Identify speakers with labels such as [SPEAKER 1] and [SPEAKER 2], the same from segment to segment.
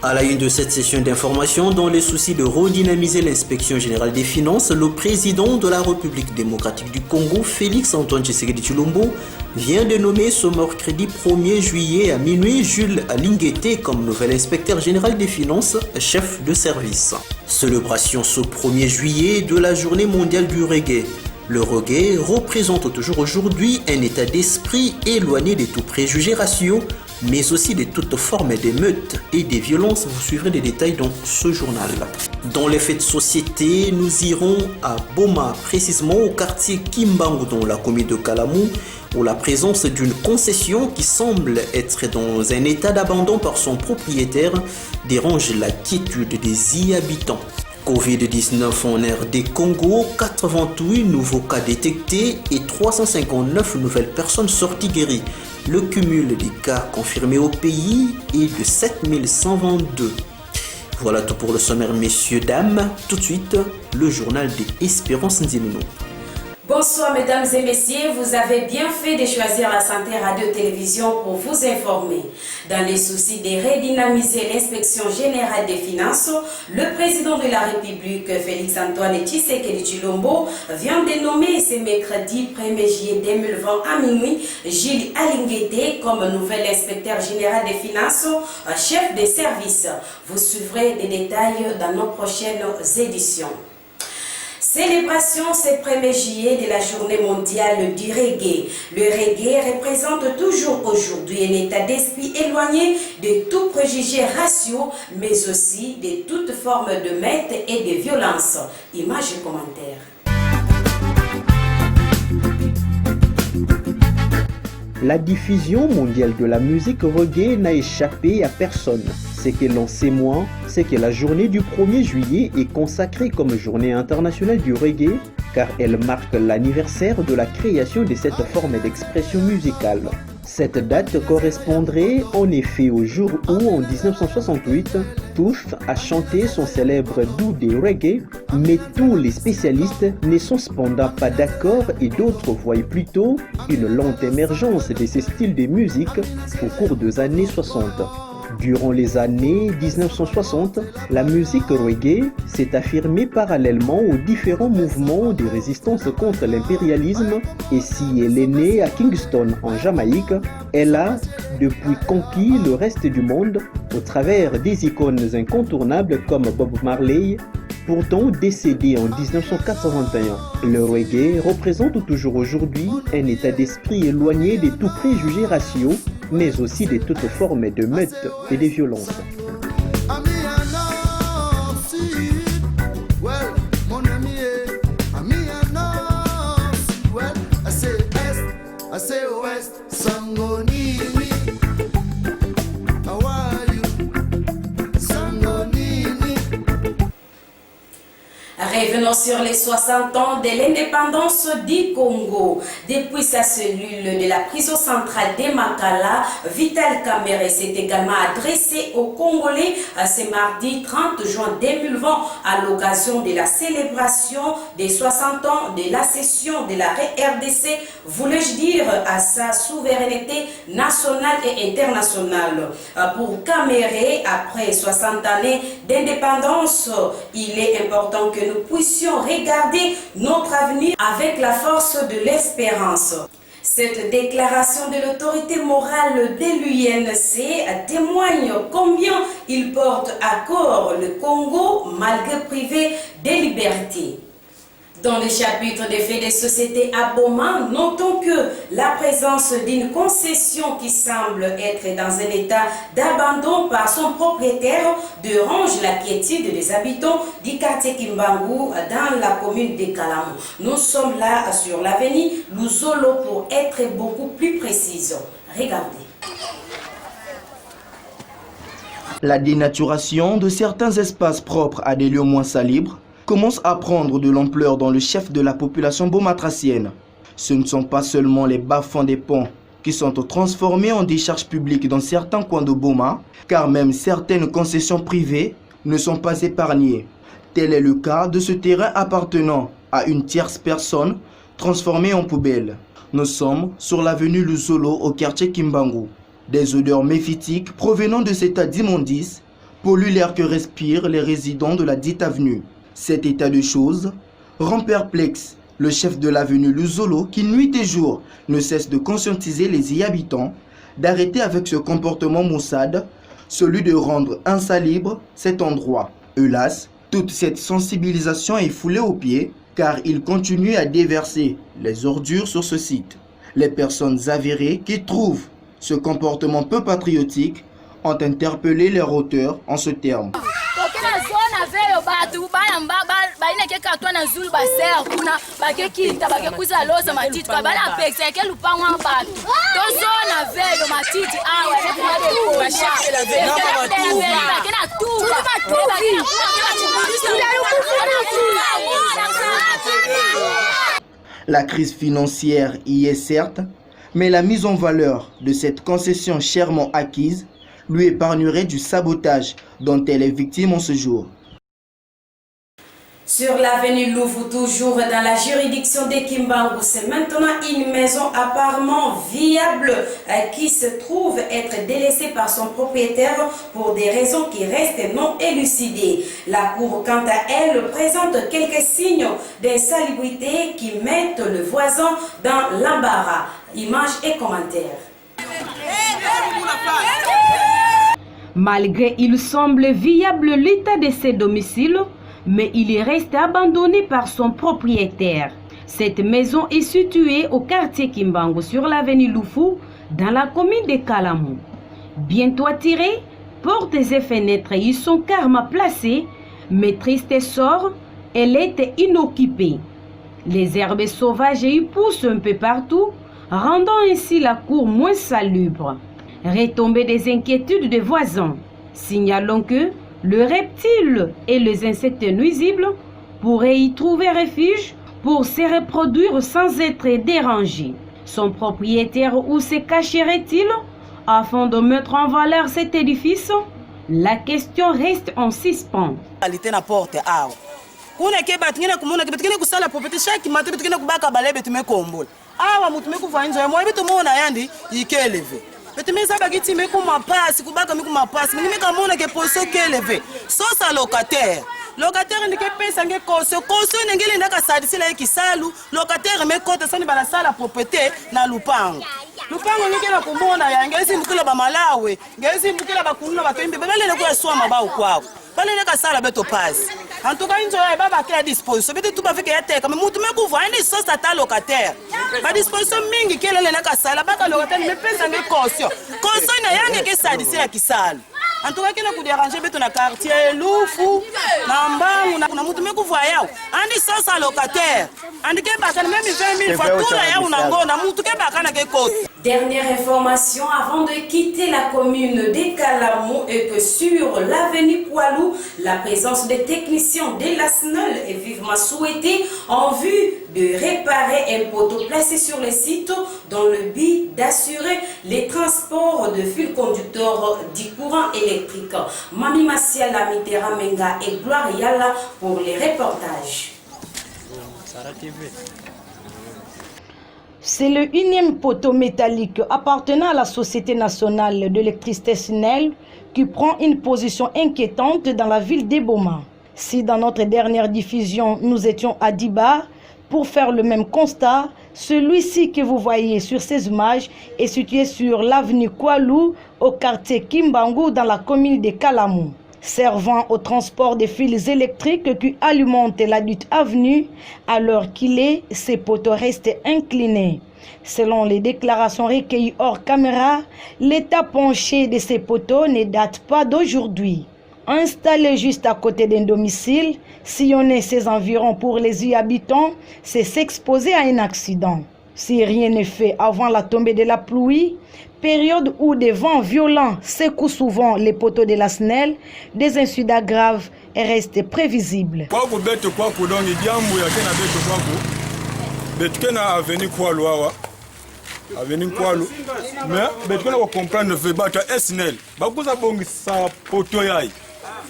[SPEAKER 1] À la une de cette session d'information, dans le souci de redynamiser l'inspection générale des finances, le président de la République démocratique du Congo, Félix Antoine Tshisekedi Tshilombo, vient de nommer ce mercredi 1er juillet à minuit Jules Alinguete comme nouvel inspecteur général des finances, chef de service. Célébration ce 1er juillet de la journée mondiale du reggae. Le reggae représente toujours aujourd'hui un état d'esprit éloigné de tout préjugé raciaux, mais aussi de toute forme d'émeutes et des violences. Vous suivrez les détails dans ce journal. Dans les faits de société, nous irons à Boma, précisément au quartier Kimbangu dans la commune de Kalamou, où la présence d'une concession qui semble être dans un état d'abandon par son propriétaire dérange la quiétude des y habitants. Covid-19 en RD Congo, 88 nouveaux cas détectés et 359 nouvelles personnes sorties guéries. Le cumul des cas confirmés au pays est de 7122. Voilà tout pour le sommaire, messieurs, dames. Tout de suite, le journal des Espérances Nzimino.
[SPEAKER 2] Bonsoir mesdames et messieurs, vous avez bien fait de choisir la Santé Radio-Télévision pour vous informer. Dans les soucis de redynamiser l'inspection générale des finances, le président de la République, Félix Antoine Tshisekedi Tshilombo, vient de nommer ce mercredi 1er juillet 2020 à minuit Jules Alinguete comme nouvel inspecteur général des finances, chef des services. Vous suivrez des détails dans nos prochaines éditions. Célébration ce 1er juillet de la journée mondiale du reggae. Le reggae représente toujours aujourd'hui un état d'esprit éloigné de tout préjugé raciaux, mais aussi de toute forme de meurtre et de violence. Images et commentaires.
[SPEAKER 1] La diffusion mondiale de la musique reggae n'a échappé à personne. Ce que l'on sait moins, c'est que la journée du 1er juillet est consacrée comme journée internationale du reggae, car elle marque l'anniversaire de la création de cette forme d'expression musicale. Cette date correspondrait en effet au jour où, en 1968, Tuff a chanté son célèbre Doudé Reggae, mais tous les spécialistes ne sont cependant pas d'accord et d'autres voient plutôt une lente émergence de ces styles de musique au cours des années 60. Durant les années 1960, la musique reggae s'est affirmée parallèlement aux différents mouvements de résistance contre l'impérialisme, et si elle est née à Kingston en Jamaïque, elle a depuis conquis le reste du monde au travers des icônes incontournables comme Bob Marley, pourtant décédé en 1981. Le reggae représente toujours aujourd'hui un état d'esprit éloigné de tout préjugé raciaux, mais aussi de toute forme de meute et de violence.
[SPEAKER 2] Revenons sur les 60 ans de l'indépendance du Congo. Depuis sa cellule de la prison centrale de Makala, Vital Kamerhe s'est également adressé aux Congolais ce mardi 30 juin 2020 à l'occasion de la célébration des 60 ans de l'accession de la RDC, voulais-je dire, à sa souveraineté nationale et internationale. Pour Kamerhe, après 60 années d'indépendance, il est important que nous puissions regarder notre avenir avec la force de l'espérance. Cette déclaration de l'autorité morale de l'UNC témoigne combien il porte à corps le Congo malgré privé des libertés. Dans le chapitre des faits des sociétés à Boma, notons que la présence d'une concession qui semble être dans un état d'abandon par son propriétaire dérange la quiétude des habitants du quartier Kimbangu dans la commune de Kalamou. Nous sommes là sur l'avenue Luzolo pour être beaucoup plus précises. Regardez.
[SPEAKER 3] La dénaturation de certains espaces propres à des lieux moins salubres commence à prendre de l'ampleur dans le chef de la population bomatracienne. Ce ne sont pas seulement les bas-fonds des ponts qui sont transformés en décharges publiques dans certains coins de Boma, car même certaines concessions privées ne sont pas épargnées. Tel est le cas de ce terrain appartenant à une tierce personne transformé en poubelle. Nous sommes sur l'avenue Luzolo au quartier Kimbangu. Des odeurs méphitiques provenant de cet état d'immondice pollue l'air que respirent les résidents de la dite avenue. Cet état de choses rend perplexe le chef de l'avenue Luzolo qui nuit et jour ne cesse de conscientiser les y habitants d'arrêter avec ce comportement maussade, celui de rendre insalubre cet endroit. Hélas, toute cette sensibilisation est foulée aux pieds car il continue à déverser les ordures sur ce site. Les personnes avérées qui trouvent ce comportement peu patriotique ont interpellé leur auteur en ce terme. La crise financière y est certes, mais la mise en valeur de cette concession chèrement acquise lui épargnerait du sabotage dont elle est victime en ce jour.
[SPEAKER 2] Sur l'avenue Louvou, toujours dans la juridiction de Kimbangu, c'est maintenant une maison apparemment viable qui se trouve être délaissée par son propriétaire pour des raisons qui restent non élucidées. La cour, quant à elle, présente quelques signes d'insalubrité qui mettent le voisin dans l'embarras. Images et commentaires.
[SPEAKER 4] Malgré il semble viable l'état de ses domiciles, mais il est resté abandonné par son propriétaire. Cette maison est située au quartier Kimbangu sur l'avenue Loufou, dans la commune de Kalamu. Bien toiturée, portes et fenêtres y sont carrément placées, mais triste sort, elle était inoccupée. Les herbes sauvages y poussent un peu partout, rendant ainsi la cour moins salubre. Retombée des inquiétudes des voisins, signalons que le reptile et les insectes nuisibles pourraient y trouver refuge pour se reproduire sans être dérangés. Son propriétaire où se cacherait-il afin de mettre en valeur cet édifice? La question reste en suspens.
[SPEAKER 5] Betumeza bagiti meku mapasi kubaka meku mapasi nimeka mona ke poso keleve sosa locataire ndike pesa nge koso ngeli ndaka sadisila ekisalu locataire mekota sani bana sala propriété na lupango ngeke na kumona yange esimbukila ba malawe ngesimbukila bakununa batembe balele ko yaswa mabao kwako balele ka sala beto pass en tout cas inzo ya baba ke à disposition bete tout bafika yateka mais mutu meku vandi sosa ta locataire ba disposition mingi kelele na ka sala baka locataire me pesa nge koso na yange ke sadisila kisalu. En tout cas, qui n'a pas dérangé dans le quartier, Loufou, Nambangu, na mutu meku voyao. Andi sosa locataire. Andi ke bakana même 20 000 fois tout là ya unango na mutu ke bakana ke kote.
[SPEAKER 2] Dernière information avant de quitter la commune de Kalamu et que sur l'avenue Koualou, la présence des techniciens de la SNEL est vivement souhaitée en vue de réparer un poteau placé sur le site dans le but d'assurer les transports de fils conducteurs du courant électrique. Mami Masiala, Mitera Menga et Gloire Yala pour les reportages.
[SPEAKER 4] C'est le 1e poteau métallique appartenant à la Société nationale d'électricité SNEL qui prend une position inquiétante dans la ville d'Eboma. Si dans notre dernière diffusion, nous étions à Diba pour faire le même constat, celui-ci que vous voyez sur ces images est situé sur l'avenue Koualou au quartier Kimbangu dans la commune de Kalamu. Servant au transport des fils électriques qui alimentent la dite avenue, alors qu'il est, ces poteaux restent inclinés. Selon les déclarations recueillies hors caméra, l'état penché de ces poteaux ne date pas d'aujourd'hui. Installé juste à côté d'un domicile, sillonner ses environs pour les y habitants, c'est s'exposer à un accident. Si rien n'est fait avant la tombée de la pluie, période où des vents violents secouent souvent les poteaux de la SNEL, des incidents graves restent prévisibles.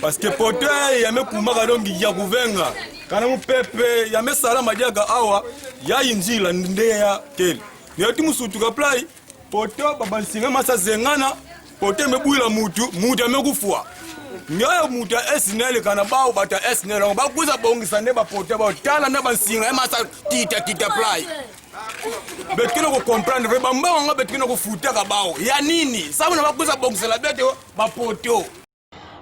[SPEAKER 6] Parce que pote ya mekumaka dongi ya kuvenga kana mupepe ya mesala majaga awa ya injila ndeya tel yati musutuka play pote babansinga masa zengana pote mebuila mutu amekufua nyayo muta SNL kana bao bata SNL ba kuza bongisa ne ba pote ba tala na ba singa e masa tita fly betkino ko comprendre ba mbanga betkino ko futa ka bao ya nini sabu na ba kuza bongisa la bete ba poto.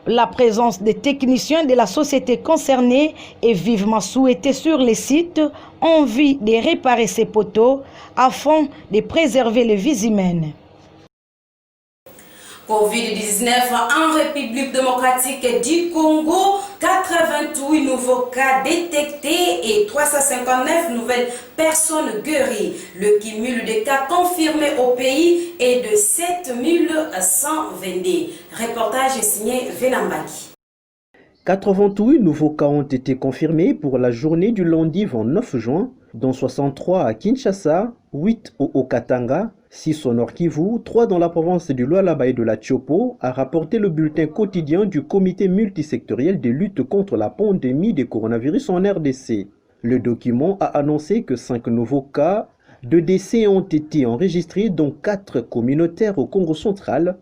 [SPEAKER 4] La présence des techniciens de la société concernée est vivement souhaitée sur les sites en vue de réparer ces poteaux afin de préserver les vies humaines.
[SPEAKER 2] Covid-19 en République démocratique du Congo, 88 nouveaux cas détectés et 359 nouvelles personnes guéries. Le cumul des cas confirmés au pays est de 7122. Reportage signé Venambaki.
[SPEAKER 1] 88 nouveaux cas ont été confirmés pour la journée du lundi 29 juin, dont 63 à Kinshasa, 8 au Haut-Katanga, 6 au Nord Kivu, 3 dans la province du Lualaba et de la Tchopo, a rapporté le bulletin quotidien du comité multisectoriel de lutte contre la pandémie de coronavirus en RDC. Le document a annoncé que 5 nouveaux cas de décès ont été enregistrés, dont 4 communautaires au Congo central,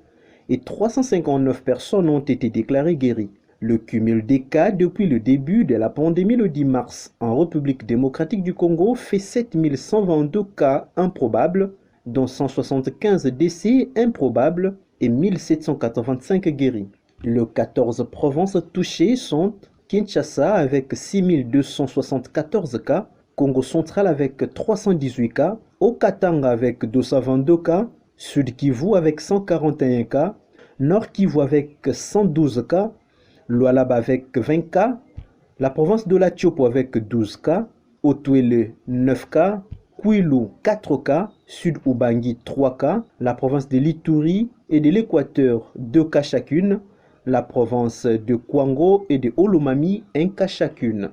[SPEAKER 1] et 359 personnes ont été déclarées guéries. Le cumul des cas depuis le début de la pandémie le 10 mars en République démocratique du Congo fait 7122 cas improbables, dont 175 décès improbables et 1785 guéris. Les 14 provinces touchées sont Kinshasa avec 6274 cas, Congo central avec 318 cas, Haut-Katanga avec 222 cas, Sud Kivu avec 141 cas, Nord Kivu avec 112 cas, Lualaba avec 20 cas, la province de la Tchopo avec 12 cas, Haut-Touélé 9 cas, Kwilu 4 cas, Sud Ubangi 3 cas, la province de l'Ituri et de l'Équateur 2 cas chacune, la province de Kwango et de Olomami 1 cas chacune.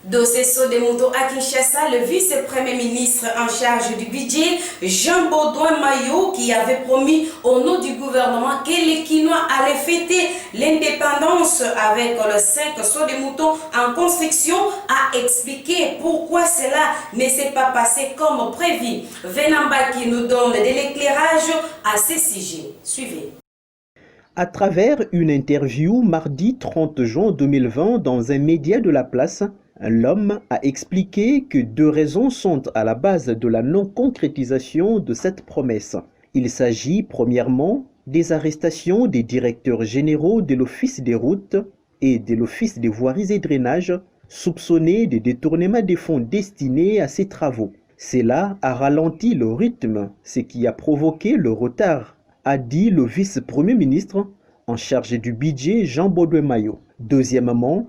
[SPEAKER 2] Dossier Sodemouto à Kinshasa, le vice-premier ministre en charge du budget, Jean-Baudouin Mayo, qui avait promis au nom du gouvernement que les Kinois allaient fêter l'indépendance avec le 5 Sodemouto en construction, a expliqué pourquoi cela ne s'est pas passé comme prévu. Venamba qui nous donne de l'éclairage à ces sujets. Suivez.
[SPEAKER 1] À travers une interview mardi 30 juin 2020 dans un média de la place, l'homme a expliqué que 2 raisons sont à la base de la non-concrétisation de cette promesse. Il s'agit premièrement des arrestations des directeurs généraux de l'Office des routes et de l'Office des voiries et drainages soupçonnés de détournement des fonds destinés à ces travaux. Cela a ralenti le rythme, ce qui a provoqué le retard, a dit le vice-premier ministre en charge du budget Jean-Baudouin Mayo. Deuxièmement,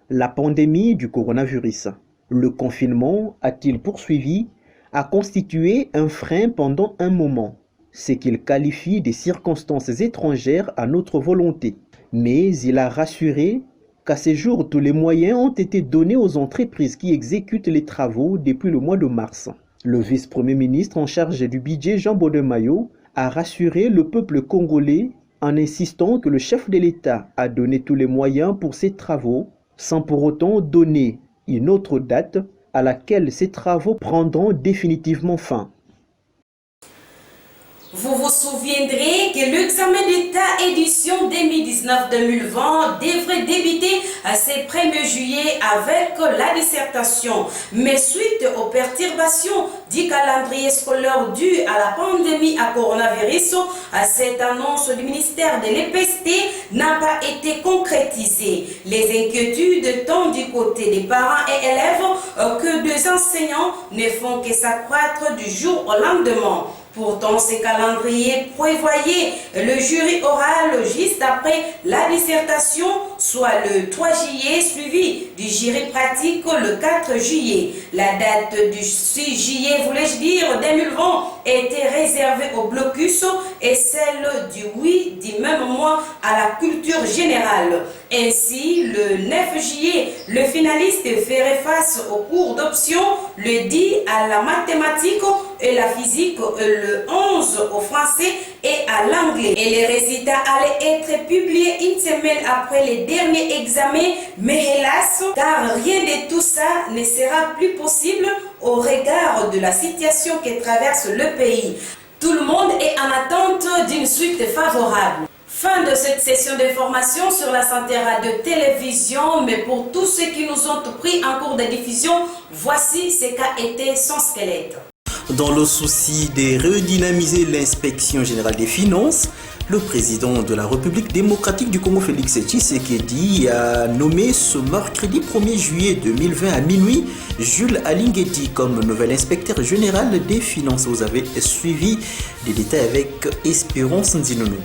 [SPEAKER 1] la pandémie du coronavirus. Le confinement, a-t-il poursuivi, a constitué un frein pendant un moment, ce qu'il qualifie de circonstances étrangères à notre volonté. Mais il a rassuré qu'à ce jour, tous les moyens ont été donnés aux entreprises qui exécutent les travaux depuis le mois de mars. Le vice-premier ministre en charge du budget Jean-Baudouin Mayo a rassuré le peuple congolais en insistant que le chef de l'État a donné tous les moyens pour ces travaux, sans pour autant donner une autre date à laquelle ces travaux prendront définitivement fin.
[SPEAKER 2] Vous vous souviendrez que l'examen d'État édition 2019-2020 devrait débuter ce 1er juillet avec la dissertation. Mais suite aux perturbations du calendrier scolaire dû à la pandémie à coronavirus, cette annonce du ministère de l'EPST n'a pas été concrétisée. Les inquiétudes tant du côté des parents et élèves que des enseignants ne font que s'accroître du jour au lendemain. Pourtant, ce calendrier prévoyait le jury oral juste après la dissertation, soit le 3 juillet, suivi du jury pratique le 4 juillet. La date du 6 juillet, voulais-je dire, 2020, était réservée au blocus et celle du 8 du même mois à la culture générale. Ainsi, le 9 juillet, le finaliste ferait face au cours d'option, le 10 à la mathématique et la physique, le 11 au français et à l'anglais. Et les résultats allaient être publiés une semaine après les derniers examens, mais hélas, car rien de tout ça ne sera plus possible au regard de la situation que traverse le pays. Tout le monde est en attente d'une suite favorable. Fin de cette session d'information sur la santé radio-télévision, mais pour tous ceux qui nous ont pris en cours de diffusion, voici ce qu'a été son squelette.
[SPEAKER 1] Dans le souci de redynamiser l'inspection générale des finances, le président de la République démocratique du Congo, Félix Tshisekedi, a nommé ce mercredi 1er juillet 2020 à minuit Jules Alingeti comme nouvel inspecteur général des finances. Vous avez suivi des détails avec Espérance Ndinono.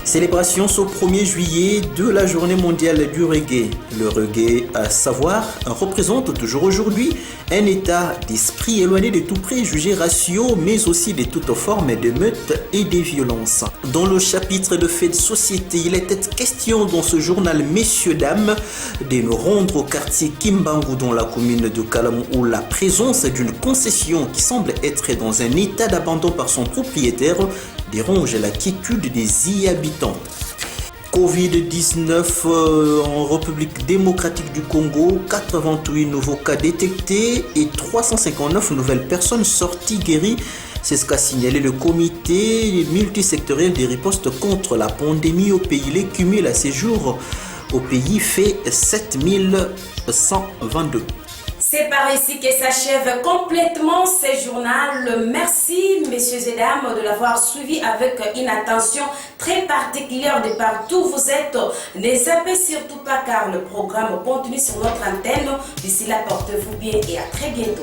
[SPEAKER 1] Célébration ce 1er juillet de la journée mondiale du reggae. Le reggae, à savoir, représente toujours aujourd'hui un état d'esprit éloigné de tout préjugé raciaux, mais aussi de toutes formes de meutes et de violences. Dans le chapitre de faits de société, il était question dans ce journal, messieurs, dames, de nous rendre au quartier Kimbangu dans la commune de Kalamu, où la présence d'une concession qui semble être dans un état d'abandon par son propriétaire dérange la quiétude des y habitants. Covid-19 en République démocratique du Congo, 88 nouveaux cas détectés et 359 nouvelles personnes sorties guéries. C'est ce qu'a signalé le comité multisectoriel des ripostes contre la pandémie au pays. Les cumuls à ces jours au pays fait 7122.
[SPEAKER 2] C'est par ici que s'achève complètement ce journal. Merci, messieurs et dames, de l'avoir suivi avec une attention très particulière de partout où vous êtes. Ne zappez surtout pas car le programme continue sur notre antenne. D'ici là, portez-vous bien et à très bientôt.